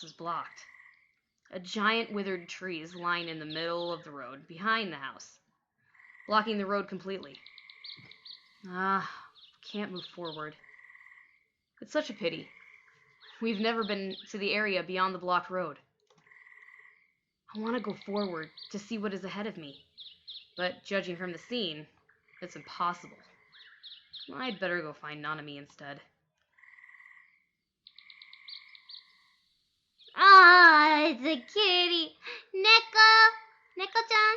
is blocked. A giant withered tree is lying in the middle of the road behind the house, blocking the road completely. Can't move forward. It's such a pity. We've never been to the area beyond the blocked road. I want to go forward to see what is ahead of me, but judging from the scene, it's impossible. I'd better go find Nanami instead. Ah, it's a kitty. Neko-chan.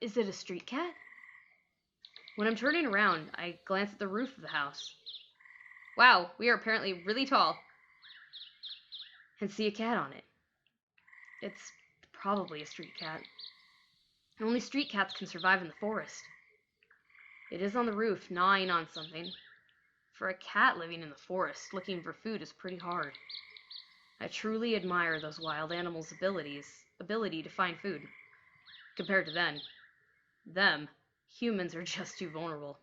Is it a street cat? When I'm turning around, I glance at the roof of the house. Wow, we are apparently really tall. And see a cat on it. It's probably a street cat. Only street cats can survive in the forest. It is on the roof, gnawing on something. For a cat living in the forest, looking for food is pretty hard. I truly admire those wild animals' ability to find food. Compared to them, humans are just too vulnerable.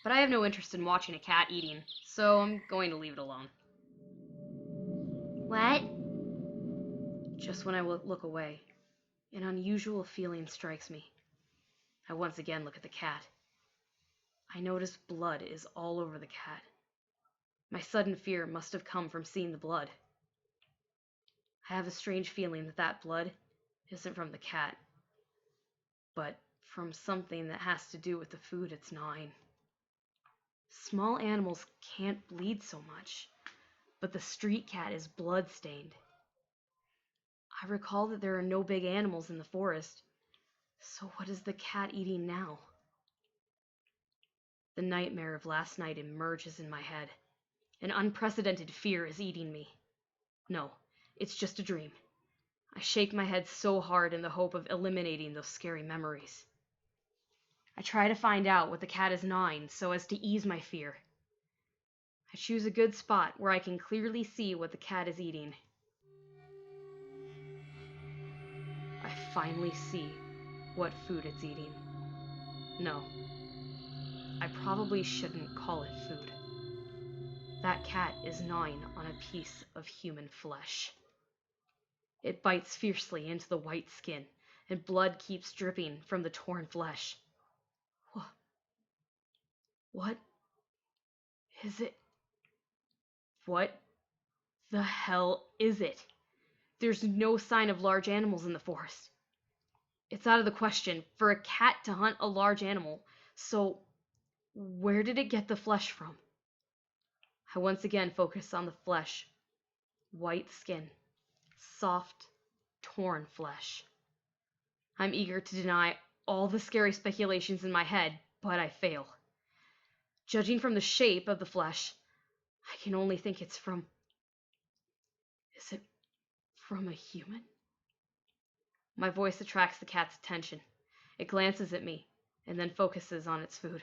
But I have no interest in watching a cat eating, so I'm going to leave it alone. What? Just when I look away, an unusual feeling strikes me. I once again look at the cat. I notice blood is all over the cat. My sudden fear must have come from seeing the blood. I have a strange feeling that blood isn't from the cat, but from something that has to do with the food it's gnawing. Small animals can't bleed so much, but the street cat is blood-stained. I recall that there are no big animals in the forest, so what is the cat eating now? The nightmare of last night emerges in my head. An unprecedented fear is eating me. No, it's just a dream. I shake my head so hard in the hope of eliminating those scary memories. I try to find out what the cat is gnawing so as to ease my fear. I choose a good spot where I can clearly see what the cat is eating. I finally see what food it's eating. No, I probably shouldn't call it food. That cat is gnawing on a piece of human flesh. It bites fiercely into the white skin, and blood keeps dripping from the torn flesh. What is it? What the hell is it? There's no sign of large animals in the forest. It's out of the question for a cat to hunt a large animal, so where did it get the flesh from? I once again focus on the flesh. White skin. Soft, torn flesh. I'm eager to deny all the scary speculations in my head, but I fail. Judging from the shape of the flesh, I can only think it's from... Is it from a human? My voice attracts the cat's attention. It glances at me, and then focuses on its food.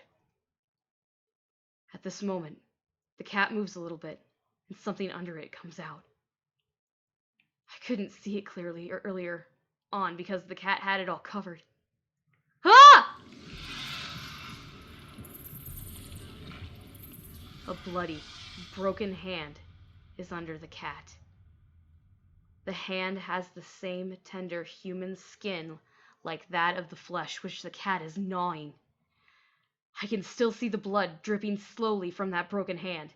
At this moment, the cat moves a little bit, and something under it comes out. I couldn't see it clearly earlier on because the cat had it all covered. Ah! A bloody, broken hand is under the cat. The hand has the same tender human skin like that of the flesh which the cat is gnawing. I can still see the blood dripping slowly from that broken hand.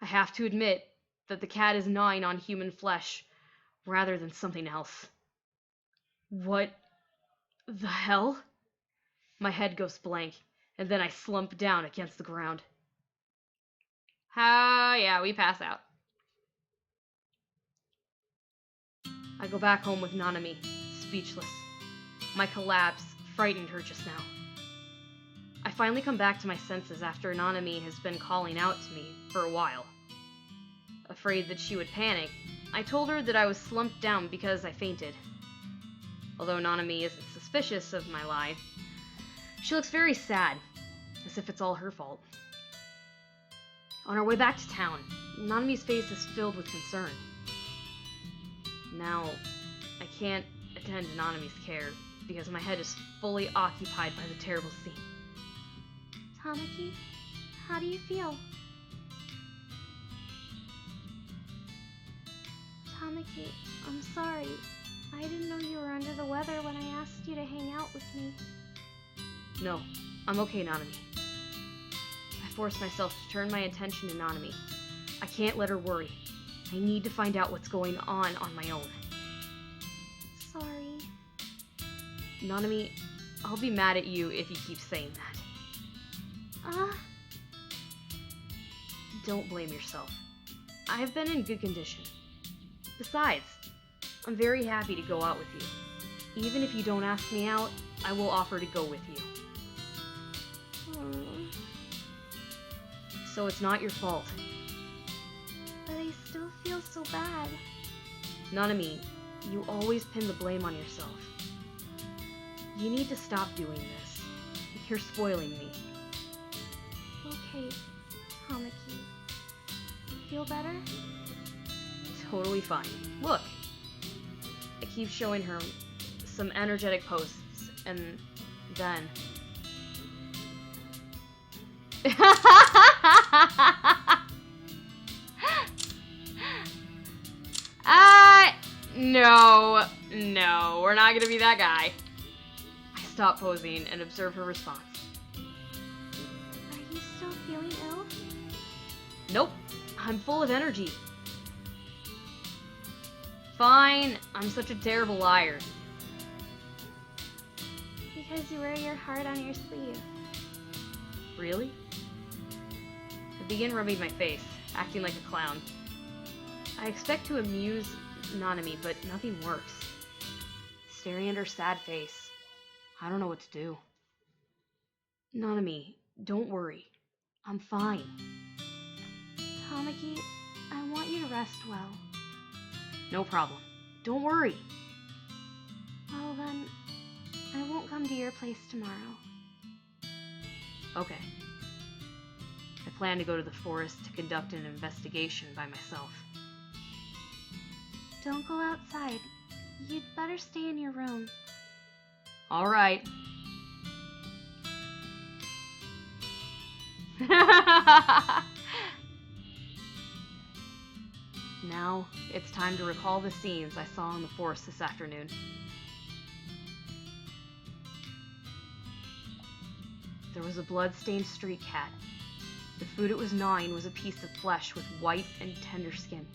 I have to admit that the cat is gnawing on human flesh rather than something else. What the hell? My head goes blank, and then I slump down against the ground. Yeah, we pass out. I go back home with Nanami, speechless. My collapse frightened her just now. I finally come back to my senses after Nanami has been calling out to me for a while. Afraid that she would panic, I told her that I was slumped down because I fainted. Although Nanami isn't suspicious of my lie, she looks very sad, as if it's all her fault. On our way back to town, Nanami's face is filled with concern. Now, I can't attend to Nanami's care because my head is fully occupied by the terrible scene. Tamaki, how do you feel? Tamaki, I'm sorry. I didn't know you were under the weather when I asked you to hang out with me. No, I'm okay, Nanami. I forced myself to turn my attention to Nanami. I can't let her worry. I need to find out what's going on my own. Sorry. Nanami, I'll be mad at you if you keep saying that. Don't blame yourself. I've been in good condition. Besides, I'm very happy to go out with you. Even if you don't ask me out, I will offer to go with you. So it's not your fault. But I still feel so bad. Nanami, you always pin the blame on yourself. You need to stop doing this. You're spoiling me. Okay, Tamaki. Feel better? Totally fine. Look! I keep showing her some energetic posts, and then... No, we're not gonna be that guy. I stop posing and observe her response. Are you still feeling ill? Nope, I'm full of energy. Fine, I'm such a terrible liar. Because you wear your heart on your sleeve. Really? I begin rubbing my face, acting like a clown. I expect to amuse Nanami, but nothing works. Staring at her sad face, I don't know what to do. Nanami, don't worry. I'm fine. Tamaki, I want you to rest well. No problem. Don't worry. Well then, I won't come to your place tomorrow. Okay. I plan to go to the forest to conduct an investigation by myself. Don't go outside. You'd better stay in your room. All right. Now, it's time to recall the scenes I saw in the forest this afternoon. There was a blood-stained street cat. The food it was gnawing was a piece of flesh with white and tender skin.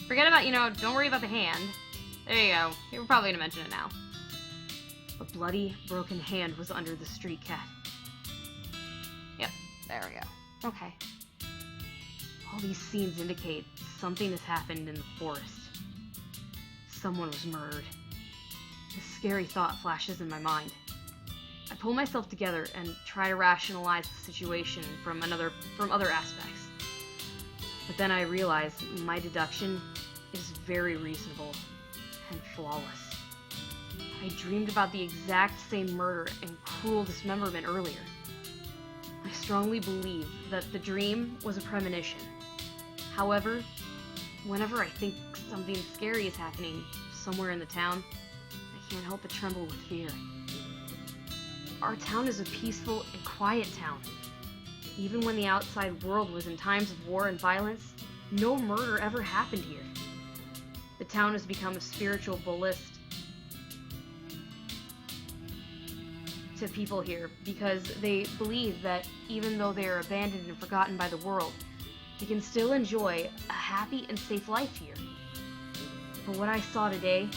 Forget about, don't worry about the hand. There you go. You were probably gonna mention it now. A bloody, broken hand was under the street cat. Yep, there we go. Okay. All these scenes indicate something has happened in the forest. Someone was murdered. A scary thought flashes in my mind. I pull myself together and try to rationalize the situation from other aspects. But then I realize my deduction is very reasonable and flawless. I dreamed about the exact same murder and cruel dismemberment earlier. I strongly believe that the dream was a premonition. However, whenever I think something scary is happening somewhere in the town, I can't help but tremble with fear. Our town is a peaceful and quiet town. Even when the outside world was in times of war and violence, no murder ever happened here. The town has become a spiritual ballast to people here because they believe that even though they are abandoned and forgotten by the world, they can still enjoy a happy and safe life here. But what I saw today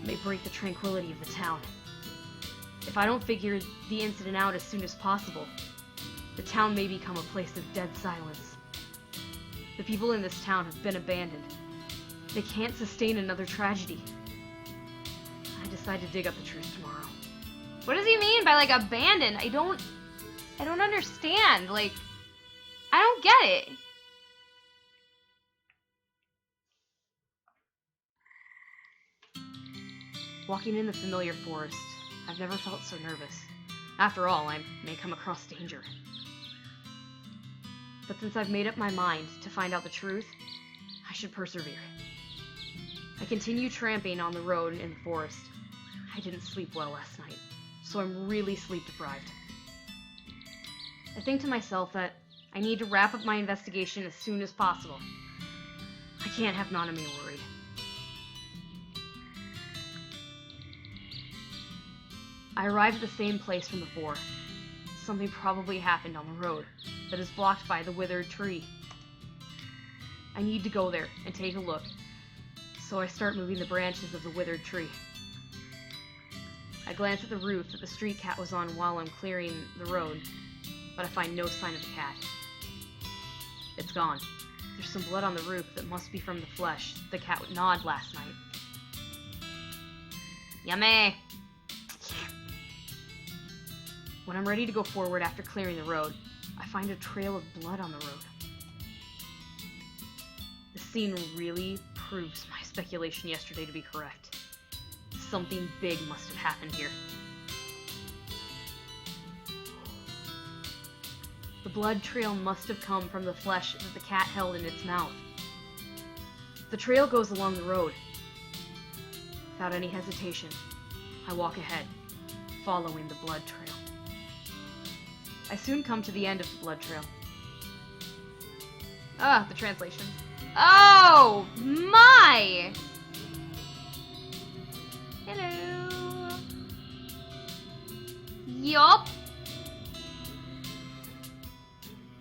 may break the tranquility of the town. If I don't figure the incident out as soon as possible, the town may become a place of dead silence. The people in this town have been abandoned. They can't sustain another tragedy. I decide to dig up the truth tomorrow. What does he mean by, abandoned? I don't understand. I don't get it. Walking in the familiar forest, I've never felt so nervous. After all, I may come across danger. But since I've made up my mind to find out the truth, I should persevere. I continue tramping on the road in the forest. I didn't sleep well last night, so I'm really sleep deprived. I think to myself that I need to wrap up my investigation as soon as possible. can't have Nanami worried. I arrived at the same place from before. Something probably happened on the road that is blocked by the withered tree. I need to go there and take a look, so I start moving the branches of the withered tree. I glance at the roof that the street cat was on while I'm clearing the road, but I find no sign of the cat. It's gone. There's some blood on the roof that must be from the flesh the cat gnawed last night. Yummy! When I'm ready to go forward after clearing the road, I find a trail of blood on the road. The scene really proves my speculation yesterday to be correct. Something big must have happened here. The blood trail must have come from the flesh that the cat held in its mouth. The trail goes along the road. Without any hesitation, I walk ahead, following the blood trail. I soon come to the end of the blood trail. The translation. Oh, my! Hello. Yup.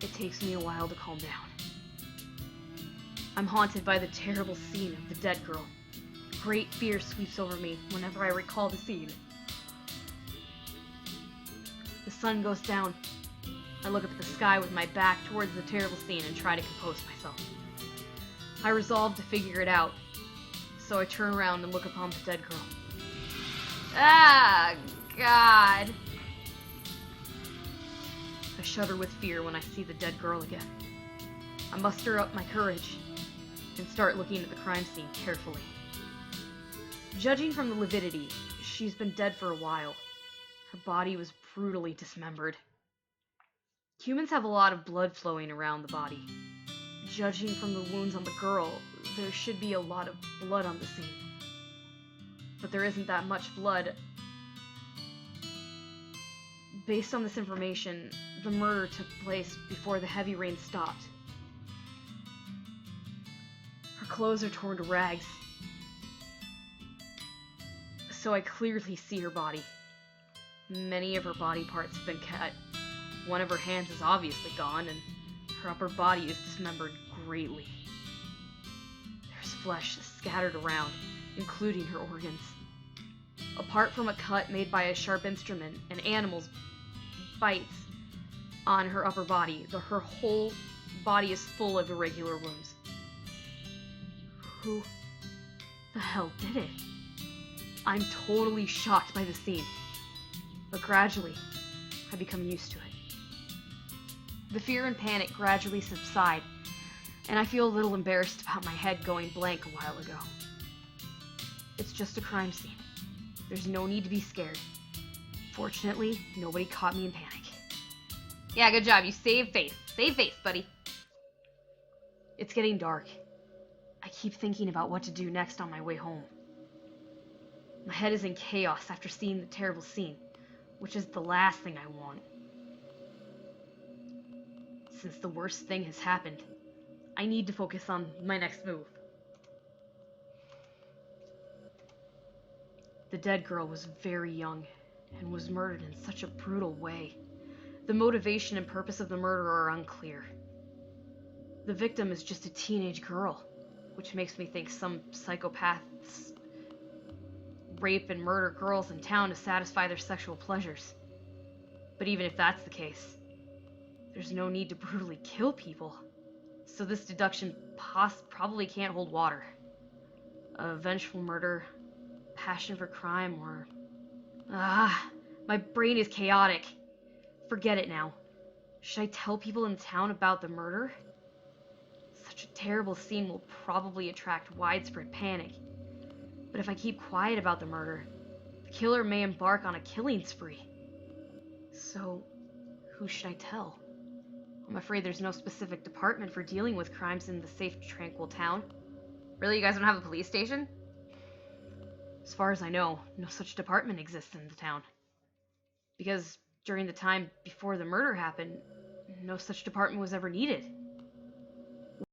It takes me a while to calm down. I'm haunted by the terrible scene of the dead girl. Great fear sweeps over me whenever I recall the scene. The sun goes down. I look up at the sky with my back towards the terrible scene and try to compose myself. I resolve to figure it out, so I turn around and look upon the dead girl. Ah, God. I shudder with fear when I see the dead girl again. I muster up my courage and start looking at the crime scene carefully. Judging from the lividity, she's been dead for a while. Her body was brutally dismembered. Humans have a lot of blood flowing around the body. Judging from the wounds on the girl, there should be a lot of blood on the scene. But there isn't that much blood. Based on this information, the murder took place before the heavy rain stopped. Her clothes are torn to rags, so I clearly see her body. Many of her body parts have been cut. One of her hands is obviously gone, and her upper body is dismembered greatly. There's flesh scattered around, including her organs. Apart from a cut made by a sharp instrument and animals' bites on her upper body, her whole body is full of irregular wounds. Who the hell did it? I'm totally shocked by the scene, but gradually, I become used to it. The fear and panic gradually subside, and I feel a little embarrassed about my head going blank a while ago. It's just a crime scene. There's no need to be scared. Fortunately, nobody caught me in panic. Yeah, good job. You saved face. Save face, buddy. It's getting dark. I keep thinking about what to do next on my way home. My head is in chaos after seeing the terrible scene, which is the last thing I want. Since the worst thing has happened, I need to focus on my next move. The dead girl was very young and was murdered in such a brutal way. The motivation and purpose of the murder are unclear. The victim is just a teenage girl, which makes me think some psychopaths rape and murder girls in town to satisfy their sexual pleasures. But even if that's the case, there's no need to brutally kill people. So this deduction probably can't hold water. A vengeful murder, passion for crime, or... my brain is chaotic. Forget it now. Should I tell people in town about the murder? Such a terrible scene will probably attract widespread panic. But if I keep quiet about the murder, the killer may embark on a killing spree. So, who should I tell? I'm afraid there's no specific department for dealing with crimes in the safe, tranquil town. Really, you guys don't have a police station? As far as I know, no such department exists in the town. Because during the time before the murder happened, no such department was ever needed.